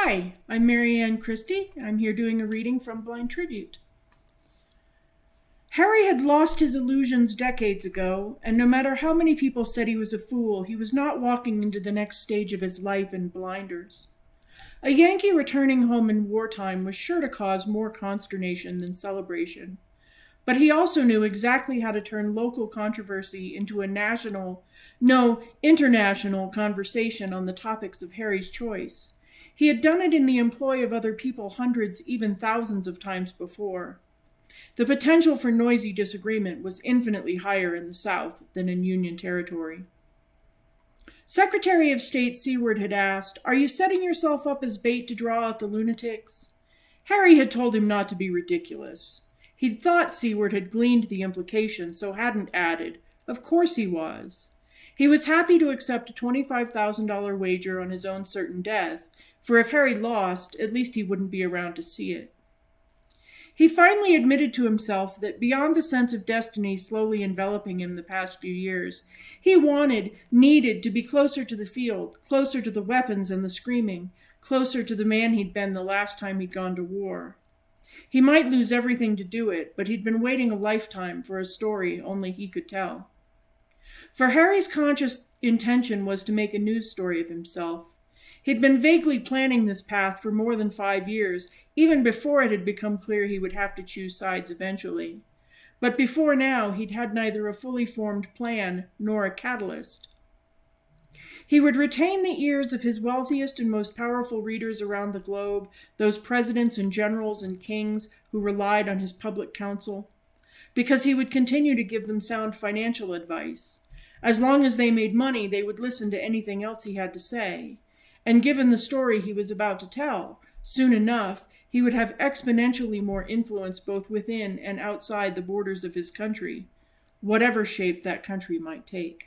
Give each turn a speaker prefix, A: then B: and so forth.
A: Hi, I'm Marianne Christie. I'm here doing a reading from Blind Tribute. Harry had lost his illusions decades ago, and no matter how many people said he was a fool, he was not walking into the next stage of his life in blinders. A Yankee returning home in wartime was sure to cause more consternation than celebration. But he also knew exactly how to turn local controversy into a international conversation on the topics of Harry's choice. He had done it in the employ of other people hundreds, even thousands of times before. The potential for noisy disagreement was infinitely higher in the South than in Union territory. Secretary of State Seward had asked, "Are you setting yourself up as bait to draw out the lunatics?" Harry had told him not to be ridiculous. He'd thought Seward had gleaned the implication, so hadn't added, "Of course he was." He was happy to accept a $25,000 wager on his own certain death, for if Harry lost, at least he wouldn't be around to see it. He finally admitted to himself that beyond the sense of destiny slowly enveloping him the past few years, he needed to be closer to the field, closer to the weapons and the screaming, closer to the man he'd been the last time he'd gone to war. He might lose everything to do it, but he'd been waiting a lifetime for a story only he could tell. For Harry's conscious intention was to make a news story of himself. He'd been vaguely planning this path for more than 5 years, even before it had become clear he would have to choose sides eventually. But before now, he'd had neither a fully formed plan nor a catalyst. He would retain the ears of his wealthiest and most powerful readers around the globe, those presidents and generals and kings who relied on his public counsel, because he would continue to give them sound financial advice. As long as they made money, they would listen to anything else he had to say. And given the story he was about to tell, soon enough, he would have exponentially more influence both within and outside the borders of his country, whatever shape that country might take.